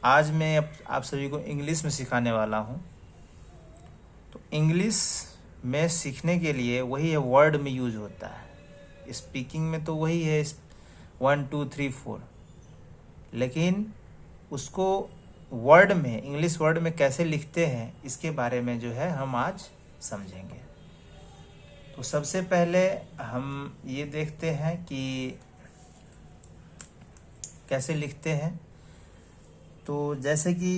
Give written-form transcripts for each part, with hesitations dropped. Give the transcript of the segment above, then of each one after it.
आज मैं आप सभी को इंग्लिश में सिखाने वाला हूँ। तो इंग्लिश में सीखने के लिए वही है, वर्ड में यूज होता है। स्पीकिंग में तो वही है 1 2 3 4, लेकिन उसको वर्ड में, इंग्लिश वर्ड में कैसे लिखते हैं इसके बारे में जो है हम आज समझेंगे। तो सबसे पहले हम ये देखते हैं कि कैसे लिखते हैं। तो जैसे कि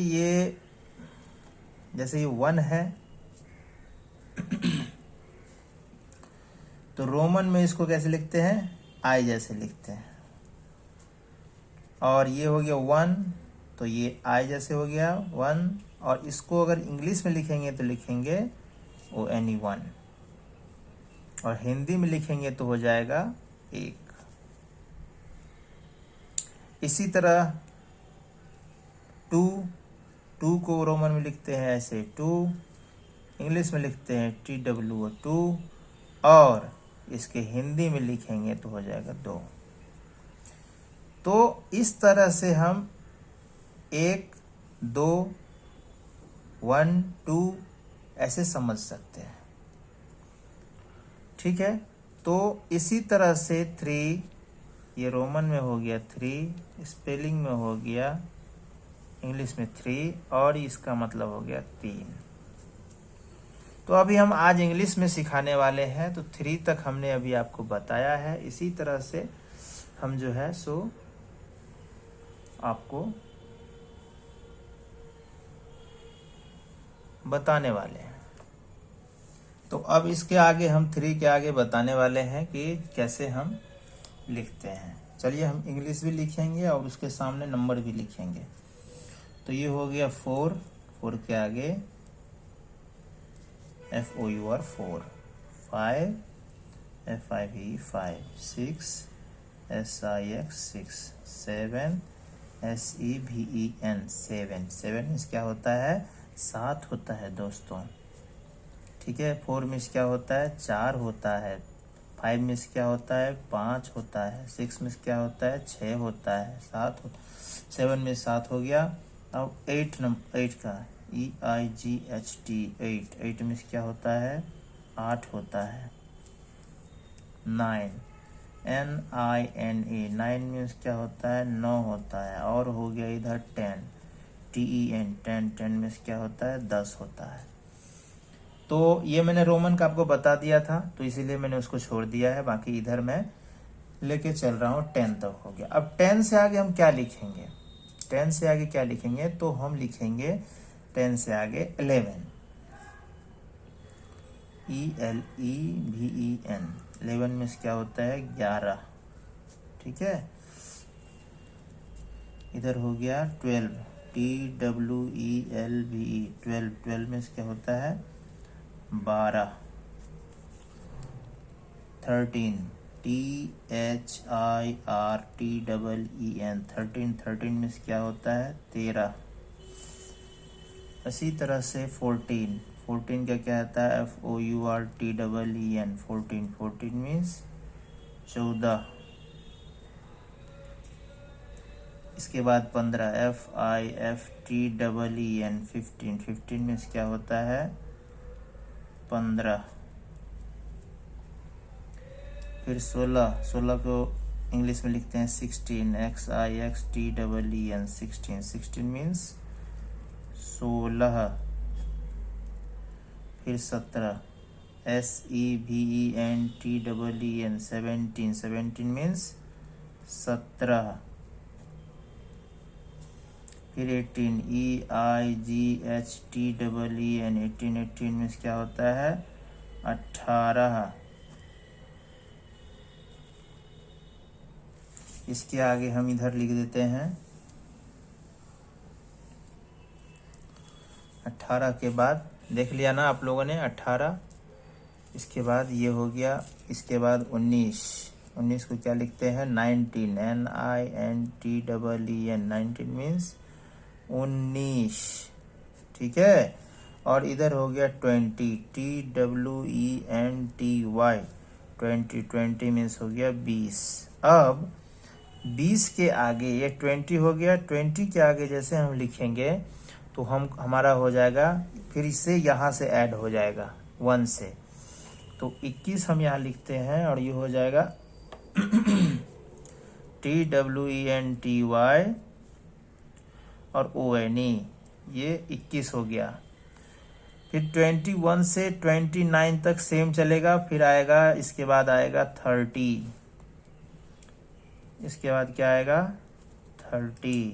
जैसे ये 1 है तो रोमन में इसको कैसे लिखते हैं, आई जैसे लिखते हैं। और ये हो गया 1, तो ये आई जैसे हो गया 1। और इसको अगर इंग्लिश में लिखेंगे तो लिखेंगे ONE1, और हिंदी में लिखेंगे तो हो जाएगा 1। इसी तरह 2 को रोमन में लिखते हैं ऐसे 2, इंग्लिश में लिखते हैं TWO2, और इसके हिंदी में लिखेंगे तो हो जाएगा 2। तो इस तरह से हम 1 2 1 2 ऐसे समझ सकते हैं, ठीक है। तो इसी तरह से 3, ये रोमन में हो गया 3, स्पेलिंग में हो गया इंग्लिश में 3, और इसका मतलब हो गया 3। तो अभी हम आज इंग्लिश में सिखाने वाले हैं। तो 3 तक हमने अभी आपको बताया है। इसी तरह से हम जो है सो आपको बताने वाले हैं। तो अब इसके आगे हम 3 के आगे बताने वाले हैं कि कैसे हम लिखते हैं। चलिए हम इंग्लिश भी लिखेंगे और उसके सामने नंबर भी लिखेंगे। तो ये हो गया 4 के आगे FOUR 4, 5 FIVE 5, 6 SIX 6, 7 SEVEN 7। 7 में क्या होता है, 7 होता है दोस्तों, ठीक है। 4 में क्या होता है, 4 होता है। 5 में क्या होता है, 5 होता है। 6 में क्या होता है, 6 होता है। 7 में 7 हो गया। अब 8 का EIGHT 8 में क्या होता है, 8 होता है। 9 NINA 9 में क्या होता है, 9 होता है। और हो गया इधर 10 TEN 10 में क्या होता है, 10 होता है। तो ये मैंने रोमन का आपको बता दिया था, तो इसीलिए मैंने उसको छोड़ दिया है। बाकी इधर मैं लेके चल रहा हूँ 10 तक हो गया। अब 10 से आगे हम क्या लिखेंगे, 10 से आगे क्या लिखेंगे, तो हम लिखेंगे 10 से आगे 11, ELEVEN। 11 में क्या होता है, 11, ठीक है। इधर हो गया 12, TWELVE 12। 12 में क्या होता है, 12। 13 THIRTEEN 13 में क्या होता है, 13। इसी तरह से 14 का क्या आता है, FOURTEEN 14 मीन्स 14। इसके बाद 15 FIFTEEN 15 में क्या होता है, 15। फिर 16 को इंग्लिश में लिखते हैं 16 XIXTEEN 16 मीन्स 16। फिर 17 SEVENTEEN 17 मीन्स 17। फिर 18 EIGHTEEN 18 में क्या होता है, 18। इसके आगे हम इधर लिख देते हैं 18 के बाद, देख लिया ना आप लोगों ने 18। इसके बाद ये हो गया। इसके बाद 19 को क्या लिखते हैं, 19 NINTEEN 19 मीन्स 19, ठीक है। और इधर हो गया 20 TWENTY 20 मीन्स हो गया 20। अब 20 के आगे ये 20 हो गया, 20 के आगे जैसे हम लिखेंगे तो हमारा हो जाएगा, फिर इससे यहाँ से ऐड हो जाएगा 1 से, तो 21 हम यहाँ लिखते हैं और ये हो जाएगा TWENTY और ONE, ये 21 हो गया। फिर 21 से 29 तक सेम चलेगा, फिर आएगा इसके बाद आएगा 30, इसके बाद क्या आएगा 30,